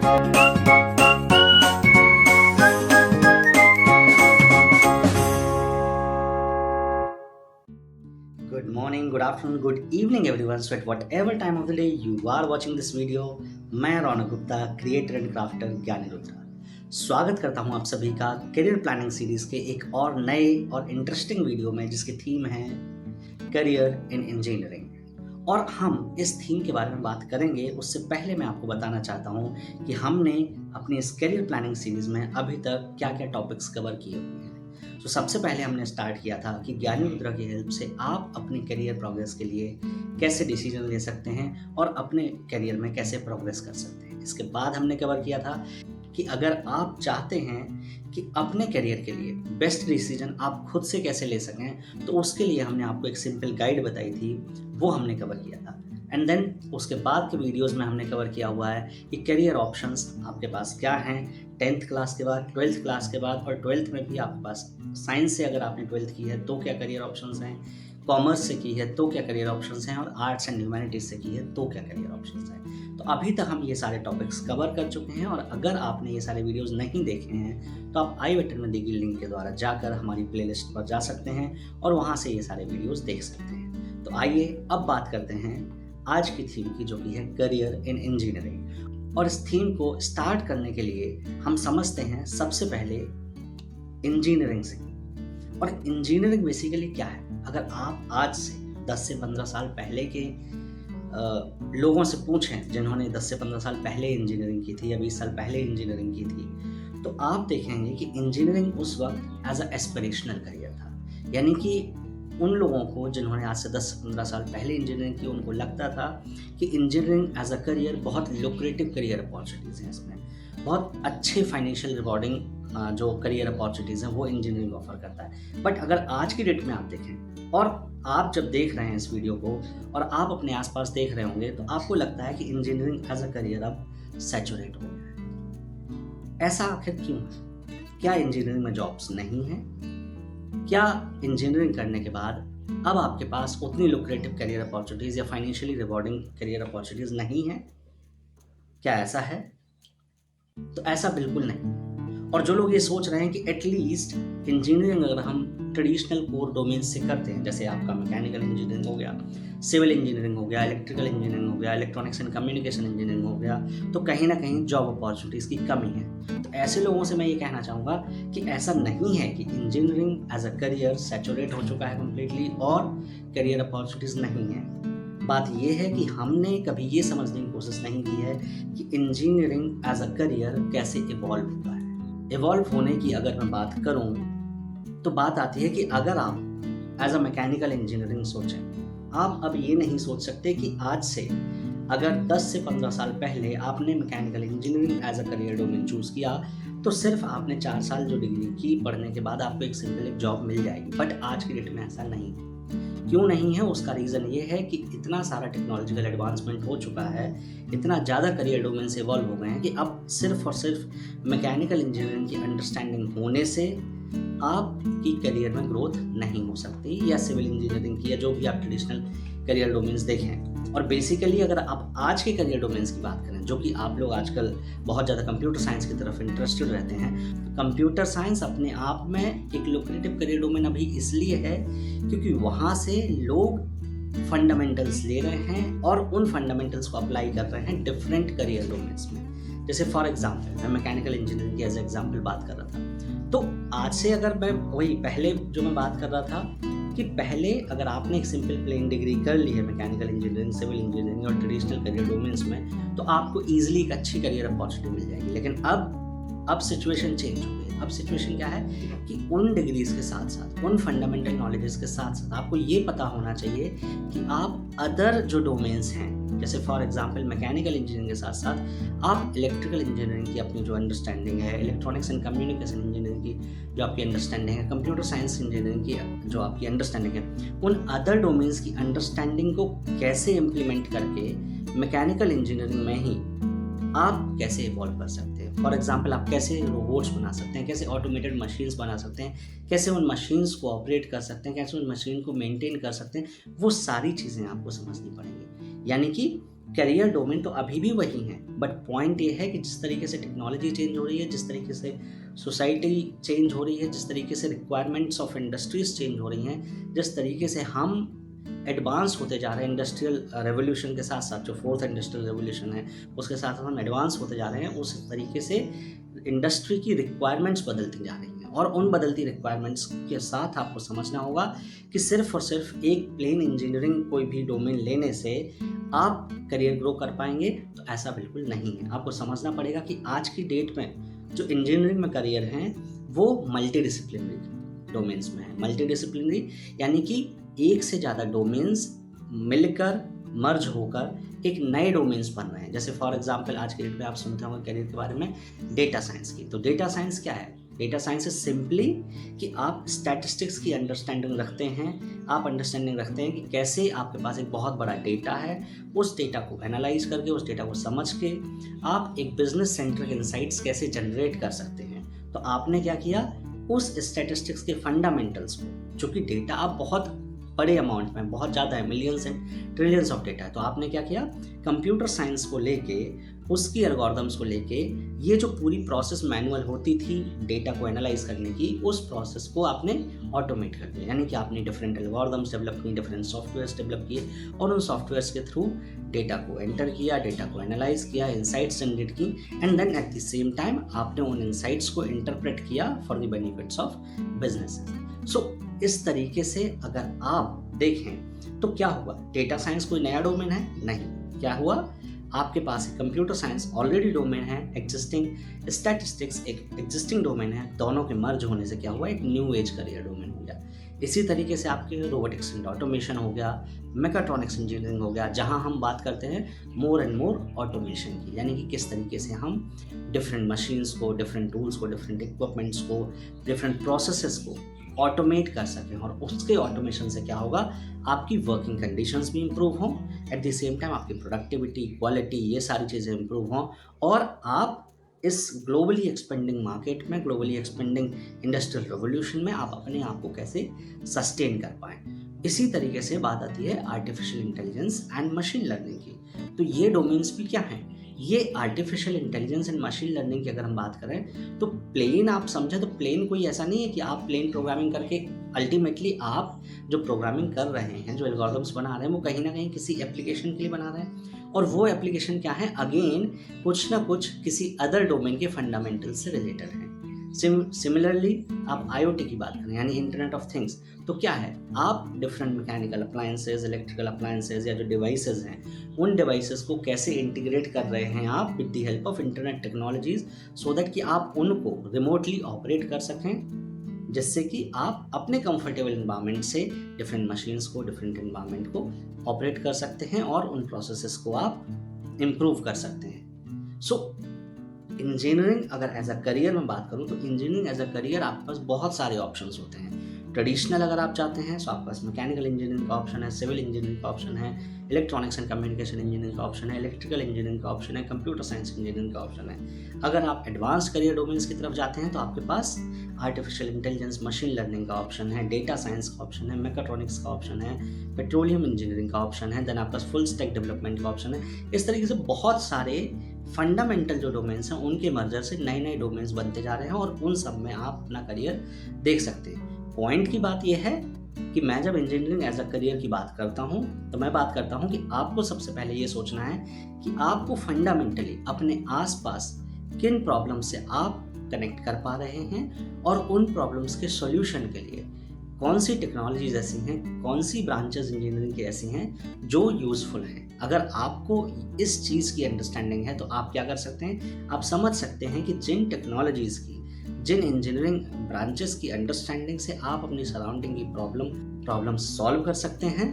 Good morning, good afternoon, good evening everyone. So at whatever time of the day you are watching this video, मैं रौनक Gupta, creator and crafter ज्ञानी रुद्रा, स्वागत करता हूं आप सभी का करियर प्लानिंग सीरीज के एक और नए और इंटरेस्टिंग वीडियो में, जिसकी थीम है करियर इन इंजीनियरिंग। और हम इस थीम के बारे में बात करेंगे उससे पहले मैं आपको बताना चाहता हूं कि हमने अपनी इस करियर प्लानिंग सीरीज में अभी तक क्या क्या टॉपिक्स कवर किए हुए हैं। तो सबसे पहले हमने स्टार्ट किया था कि ज्ञानी मुद्रा की हेल्प से आप अपनी करियर प्रोग्रेस के लिए कैसे डिसीजन ले सकते हैं और अपने करियर में कैसे प्रोग्रेस कर सकते हैं। इसके बाद हमने कवर किया था कि अगर आप चाहते हैं कि अपने करियर के लिए बेस्ट डिसीजन आप खुद से कैसे ले सकें, तो उसके लिए हमने आपको एक सिंपल गाइड बताई थी, वो हमने कवर किया था। एंड देन उसके बाद के वीडियोस में हमने कवर किया हुआ है कि करियर ऑप्शंस आपके पास क्या हैं 10th क्लास के बाद, 12th क्लास के बाद, और 12th में भी आपके पास साइंस से अगर आपने 12th की है तो क्या करियर ऑप्शंस हैं, कॉमर्स से की है तो क्या करियर ऑप्शंस हैं, और आर्ट्स एंड ह्यूमैनिटीज से की है तो क्या करियर ऑप्शंस हैं। तो अभी तक हम ये सारे टॉपिक्स कवर कर चुके हैं, और अगर आपने ये सारे वीडियोस नहीं देखे हैं तो आप आई बटन में दी गई लिंक के द्वारा जाकर हमारी प्लेलिस्ट पर जा सकते हैं और वहाँ से ये सारे वीडियोस देख सकते हैं। तो आइए अब बात करते हैं आज की थीम की, जो कि है करियर इन इंजीनियरिंग। और इस थीम को स्टार्ट करने के लिए हम समझते हैं सबसे पहले इंजीनियरिंग से। और इंजीनियरिंग बेसिकली क्या है? अगर आप आज से 10 से 15 साल पहले के लोगों से पूछें जिन्होंने 10 से 15 साल पहले इंजीनियरिंग की थी या 20 साल पहले इंजीनियरिंग की थी, तो आप देखेंगे कि इंजीनियरिंग उस वक्त एज अ एस्पिरेशनल करियर था। यानी कि उन लोगों को जिन्होंने आज से 10 से 15 साल पहले इंजीनियरिंग की, उनको लगता था कि इंजीनियरिंग एज अ करियर बहुत लुक्रेटिव करियर अपॉर्चुनिटीज़ हैं, इसमें बहुत अच्छे फाइनेंशियल रिवॉर्डिंग जो करियर अपॉर्चुनिटीज़ हैं वो इंजीनियरिंग ऑफर करता है। बट अगर आज की डेट में आप देखें, और आप जब देख रहे हैं इस वीडियो को और आप अपने आसपास देख रहे होंगे, तो आपको लगता है कि इंजीनियरिंग एज अ करियर अब सैचुरेट हो गया है। ऐसा आखिर क्यों है? क्या इंजीनियरिंग में जॉब्स नहीं हैं? क्या इंजीनियरिंग करने के बाद अब आपके पास उतनी लुक्रेटिव करियर अपॉर्चुनिटीज़ या फाइनेंशियली रिवॉर्डिंग करियर अपॉर्चुनिटीज़ नहीं हैं? क्या ऐसा है? तो ऐसा बिल्कुल नहीं। और जो लोग ये सोच रहे हैं कि एटलीस्ट इंजीनियरिंग अगर हम ट्रेडिशनल कोर डोमेन से करते हैं, जैसे आपका मैकेनिकल इंजीनियरिंग हो गया, सिविल इंजीनियरिंग हो गया, इलेक्ट्रिकल इंजीनियरिंग हो गया, इलेक्ट्रॉनिक्स एंड कम्युनिकेशन इंजीनियरिंग हो गया, तो कहीं ना कहीं जॉब अपॉर्चुनिटीज़ की कमी है। तो ऐसे लोगों से मैं ये कहना चाहूँगा कि ऐसा नहीं है कि engineering as a career saturate हो चुका है कम्प्लीटली और करियर अपॉर्चुनिटीज़ नहीं है। बात यह है कि हमने कभी ये समझने की कोशिश नहीं की है कि इंजीनियरिंग एज अ करियर कैसे इवॉल्व हुआ है। इवॉल्व होने की अगर मैं बात करूं, तो बात आती है कि अगर आप एज अ मैकेनिकल इंजीनियरिंग सोचें, आप अब ये नहीं सोच सकते कि आज से अगर 10 से 15 साल पहले आपने mechanical engineering as a career domain choose किया, तो सिर्फ आपने 4 साल जो डिग्री की पढ़ने के बाद आपको एक सिंपल एक जॉब मिल जाएगी। बट आज की डेट में ऐसा नहीं है। क्यों नहीं है? उसका रीज़न ये है कि इतना सारा टेक्नोलॉजिकल एडवांसमेंट हो चुका है, इतना ज़्यादा करियर डोमेन से इवॉल्व हो गए हैं कि अब सिर्फ और सिर्फ मैकेनिकल इंजीनियरिंग की अंडरस्टैंडिंग होने से आपकी करियर में ग्रोथ नहीं हो सकती, या सिविल इंजीनियरिंग की या जो भी आप ट्रेडिशनल करियर डोमेन्स देखें। और बेसिकली अगर आप आज के करियर डोमेन्स की बात करें, जो कि आप लोग आजकल बहुत ज़्यादा कंप्यूटर साइंस की तरफ इंटरेस्टेड रहते हैं, कंप्यूटर साइंस अपने आप में एक लुक्रेटिव करियर डोमेन अभी इसलिए है क्योंकि वहाँ से लोग फंडामेंटल्स ले रहे हैं और उन फंडामेंटल्स को अप्लाई कर रहे हैं डिफरेंट करियर डोमेन्स में। जैसे फॉर एग्जांपल मैं मैकेनिकल इंजीनियरिंग की एज एग्जांपल बात कर रहा था, तो आज से अगर मैं वही पहले जो मैं बात कर रहा था कि पहले अगर आपने एक सिंपल प्लेन डिग्री कर ली है मैकेनिकल इंजीनियरिंग, सिविल इंजीनियरिंग और ट्रेडिशनल करियर डोमेन्स में, तो आपको ईजिली एक अच्छी करियर अपॉर्चुनिटी मिल जाएगी। लेकिन अब सिचुएशन चेंज हो गई। अब सिचुएशन क्या है कि उन डिग्रीज के साथ साथ, उन फंडामेंटल नॉलेजेस के साथ साथ आपको ये पता होना चाहिए कि आप अदर जो डोमेन्स हैं, जैसे फॉर एग्जांपल मैकेनिकल इंजीनियरिंग के साथ साथ आप इलेक्ट्रिकल इंजीनियरिंग की अपनी जो अंडरस्टैंडिंग है, इलेक्ट्रॉनिक्स एंड कम्युनिकेशन इंजीनियरिंग की जो आपकी अंडरस्टैंडिंग है, कंप्यूटर साइंस इंजीनियरिंग की जो आपकी अंडरस्टैंडिंग है, उन अदर डोमेन्स की अंडरस्टैंडिंग को कैसे इम्प्लीमेंट करके मैकेनिकल इंजीनियरिंग में ही आप कैसे इवॉल्व कर सकते हैं। फॉर एग्जांपल आप कैसे रोबोट्स बना सकते हैं, कैसे ऑटोमेटेड मशीन्स बना सकते हैं, कैसे उन मशीन्स को ऑपरेट कर सकते हैं, कैसे उन मशीन को मेंटेन कर सकते हैं, वो सारी चीज़ें आपको समझनी पड़ेंगी। यानी कि करियर डोमेन तो अभी भी वही है, बट पॉइंट ये है कि जिस तरीके से टेक्नोलॉजी चेंज हो रही है, जिस तरीके से सोसाइटी चेंज हो रही है, जिस तरीके से रिक्वायरमेंट्स ऑफ इंडस्ट्रीज चेंज हो रही हैं, जिस तरीके से हम एडवांस होते जा रहे हैं इंडस्ट्रियल रेवोल्यूशन के साथ साथ, जो फोर्थ इंडस्ट्रियल रेवोल्यूशन है उसके साथ साथ हम एडवांस होते जा रहे हैं, उस तरीके से इंडस्ट्री की रिक्वायरमेंट्स बदलती जा रही हैं। और उन बदलती रिक्वायरमेंट्स के साथ आपको समझना होगा कि सिर्फ और सिर्फ एक प्लेन इंजीनियरिंग कोई भी डोमेन लेने से आप करियर ग्रो कर पाएंगे, तो ऐसा बिल्कुल नहीं है। आपको समझना पड़ेगा कि आज की डेट में जो इंजीनियरिंग में करियर हैं वो मल्टी डिसिप्लिनरी डोमेन्स में है। मल्टी डिसिप्लिनरी यानी कि एक से ज़्यादा डोमेन्स मिलकर मर्ज होकर एक नए डोमेन्स बन रहे हैं। जैसे फॉर एग्जांपल आज के डेट में आप सुनते होंगे करियर के बारे में डेटा साइंस की। तो डेटा साइंस क्या है? डेटा साइंस इज सिंपली कि आप स्टैटिस्टिक्स की अंडरस्टैंडिंग रखते हैं, आप अंडरस्टैंडिंग रखते हैं कि कैसे आपके पास एक बहुत बड़ा डेटा है, उस डेटा को एनालाइज करके, उस डेटा को समझ के आप एक बिजनेस सेंट्रिक इंसाइट्स कैसे जनरेट कर सकते हैं। तो आपने क्या किया, उस स्टैटिस्टिक्स के फंडामेंटल्स को, चूँकि डेटा आप बहुत बड़े अमाउंट में, बहुत ज़्यादा है, millions and trillions of data है, तो आपने क्या किया, कंप्यूटर साइंस को लेके, उसकी एल्गोरिथम्स को लेके, ये जो पूरी प्रोसेस मैनुअल होती थी डेटा को एनालाइज करने की, उस प्रोसेस को आपने ऑटोमेट कर दिया। यानी कि आपने डिफरेंट एल्गोरिथम्स डेवलप किए, डिफरेंट सॉफ्टवेयर्स डेवलप किए और उन सॉफ्टवेयर्स के थ्रू डेटा को एंटर किया, डेटा को एनालाइज किया, इंसाइट्स जनरेट की, and then at the same time आपने उन इंसाइट्स को इंटरप्रेट किया for the benefits of businesses. So इस तरीके से अगर आप देखें तो क्या हुआ, डेटा साइंस कोई नया डोमेन है? नहीं। क्या हुआ, आपके पास कंप्यूटर साइंस ऑलरेडी डोमेन है, एग्जिस्टिंग, स्टैटिस्टिक्स एक एग्जिस्टिंग डोमेन है, दोनों के मर्ज होने से क्या हुआ, एक न्यू एज करियर डोमेन हो गया। इसी तरीके से आपके रोबोटिक्स एंड ऑटोमेशन हो गया, मैकाट्रॉनिक्स इंजीनियरिंग हो गया, जहां हम बात करते हैं मोर एंड मोर ऑटोमेशन की, यानी कि किस तरीके से हम डिफरेंट मशीन्स को, डिफरेंट टूल्स को, डिफरेंट इक्विपमेंट्स को, डिफरेंट प्रोसेसेस को ऑटोमेट कर सकें, और उसके ऑटोमेशन से क्या होगा, आपकी वर्किंग कंडीशंस भी इंप्रूव हों, एट द सेम टाइम आपकी प्रोडक्टिविटी, क्वालिटी, ये सारी चीज़ें इंप्रूव हों, और आप इस ग्लोबली एक्सपेंडिंग मार्केट में, ग्लोबली एक्सपेंडिंग इंडस्ट्रियल रेवोल्यूशन में आप अपने आप को कैसे सस्टेन कर पाएँ। इसी तरीके से बात आती है artificial intelligence and machine learning की। तो ये डोमेन्स भी क्या हैं, ये artificial intelligence and machine learning की अगर हम बात करें तो प्लेन आप समझे तो प्लेन कोई ऐसा नहीं है कि आप प्लेन प्रोग्रामिंग करके अल्टीमेटली आप जो प्रोग्रामिंग कर रहे हैं, जो एल्गोरिथम्स बना रहे हैं, वो कहीं ना कहीं किसी एप्लीकेशन के लिए बना रहे हैं, और वो एप्लीकेशन क्या है, अगेन कुछ ना कुछ किसी अदर डोमेन के फंडामेंटल से रिलेटेड है। सिमिलरली आप IoT की बात करें, यानी इंटरनेट ऑफ थिंग्स, तो क्या है, आप different mechanical appliances, electrical appliances या जो डिवाइसेज हैं, उन डिवाइसेस को कैसे इंटीग्रेट कर रहे हैं आप with the help of internet technologies, so that कि आप उनको रिमोटली ऑपरेट कर सकें, जिससे कि आप अपने कंफर्टेबल इन्वायरमेंट से डिफरेंट मशीन्स को, डिफरेंट इन्वायरमेंट को ऑपरेट कर सकते हैं और उन प्रोसेसेस को आप इम्प्रूव कर सकते हैं। सो इंजीनियरिंग अगर एज अ करियर में बात करूं तो इंजीनियरिंग एज अ करियर आपके पास बहुत सारे ऑप्शंस होते हैं। ट्रेडिशनल अगर आप चाहते हैं तो आपके पास मैकेनिकल इंजीनियरिंग का ऑप्शन है, सिविल इंजीनियरिंग का ऑप्शन है, इलेक्ट्रॉनिक्स एंड कम्युनिकेशन इंजीनियरिंग का ऑप्शन है, इलेक्ट्रिकल इंजीनियरिंग का ऑप्शन है, कंप्यूटर साइंस इंजीनियरिंग का ऑप्शन है। अगर आप एडवांस करियर डोमेन्स की तरफ जाते हैं तो आपके पास आर्टिफिशियल इंटेलिजेंस, मशीन लर्निंग का ऑप्शन है, डेटा साइंस का ऑप्शन है, मैकाट्रॉनिक्स का ऑप्शन है, पेट्रोलियम इंजीनियरिंग का ऑप्शन है, देन आपके पास फुल स्टैक डेवलपमेंट का ऑप्शन है। इस तरीके से बहुत सारे फंडामेंटल जो डोमेन्स हैं उनके मर्जर से नए नए डोमेन्स बनते जा रहे हैं और उन सब में आप अपना करियर देख सकते हैं। पॉइंट की बात यह है कि मैं जब इंजीनियरिंग एज अ करियर की बात करता हूँ तो मैं बात करता हूँ कि आपको सबसे पहले ये सोचना है कि आपको फंडामेंटली अपने आसपास किन प्रॉब्लम से आप कनेक्ट कर पा रहे हैं और उन प्रॉब्लम्स के सॉल्यूशन के लिए कौन सी टेक्नोलॉजीज ऐसी हैं, कौन सी ब्रांचेस इंजीनियरिंग की ऐसी हैं जो यूज़फुल हैं। अगर आपको इस चीज़ की अंडरस्टैंडिंग है तो आप क्या कर सकते हैं, आप समझ सकते हैं कि जिन टेक्नोलॉजीज़ की, जिन इंजीनियरिंग ब्रांचेस की अंडरस्टैंडिंग से आप अपनी सराउंडिंग की प्रॉब्लम सॉल्व कर सकते हैं,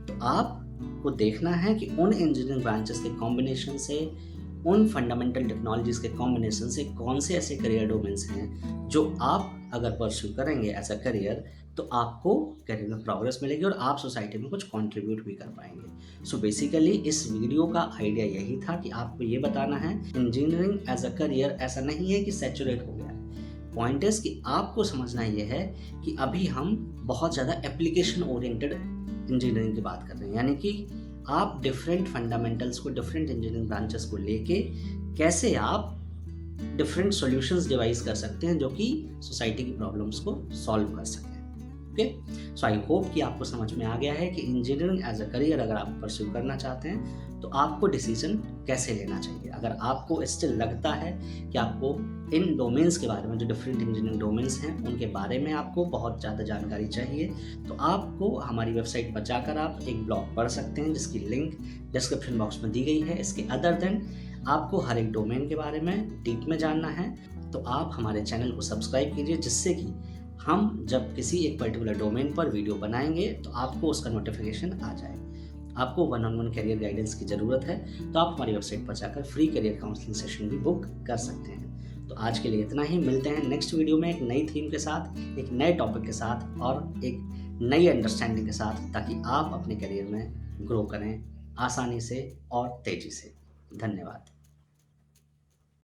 तो आपको देखना है कि उन इंजीनियरिंग ब्रांचेस के कॉम्बिनेशन से, उन फंडामेंटल टेक्नोलॉजीज के कॉम्बिनेशन से कौन से ऐसे करियर डोमेन्स हैं जो आप अगर परस्यू करेंगे एज अ करियर तो आपको करियर में प्रोग्रेस मिलेगी और आप सोसाइटी में कुछ कंट्रीब्यूट भी कर पाएंगे। सो बेसिकली इस वीडियो का आइडिया यही था कि आपको ये बताना है इंजीनियरिंग एज अ करियर ऐसा नहीं है कि सैचुरेट हो गया है। पॉइंट इज कि आपको समझना ये है कि अभी हम बहुत ज़्यादा एप्लीकेशन ओरिएंटेड इंजीनियरिंग की बात कर रहे हैं, यानी कि आप डिफरेंट फंडामेंटल्स को, डिफरेंट इंजीनियरिंग ब्रांचेस को लेके कैसे आप डिफरेंट सॉल्यूशंस डिवाइस कर सकते हैं जो कि सोसाइटी की प्रॉब्लम्स को सॉल्व कर सकें। ओके, सो आई होप कि आपको समझ में आ गया है कि इंजीनियरिंग एज अ करियर अगर आप परस्यू करना चाहते हैं तो आपको डिसीजन कैसे लेना चाहिए। अगर आपको स्टिल लगता है कि आपको इन डोमेन्स के बारे में, जो डिफरेंट इंजीनियरिंग डोमेन्स हैं उनके बारे में आपको बहुत ज़्यादा जानकारी चाहिए, तो आपको हमारी वेबसाइट पर जाकर आप एक ब्लॉग पढ़ सकते हैं जिसकी लिंक डिस्क्रिप्शन बॉक्स में दी गई है। इसके अदर देन आपको हर एक डोमेन के बारे में डीप में जानना है तो आप हमारे चैनल को सब्सक्राइब कीजिए, जिससे कि हम जब किसी एक पर्टिकुलर डोमेन पर वीडियो बनाएंगे तो आपको उसका नोटिफिकेशन आ जाए। आपको 1-on-1 करियर गाइडेंस की ज़रूरत है तो आप हमारी वेबसाइट पर जाकर फ्री करियर काउंसलिंग सेशन भी बुक कर सकते हैं। तो आज के लिए इतना ही, मिलते हैं नेक्स्ट वीडियो में एक नई थीम के साथ, एक नए टॉपिक के साथ और एक नई अंडरस्टैंडिंग के साथ, ताकि आप अपने करियर में ग्रो करें आसानी से और तेज़ी से। धन्यवाद।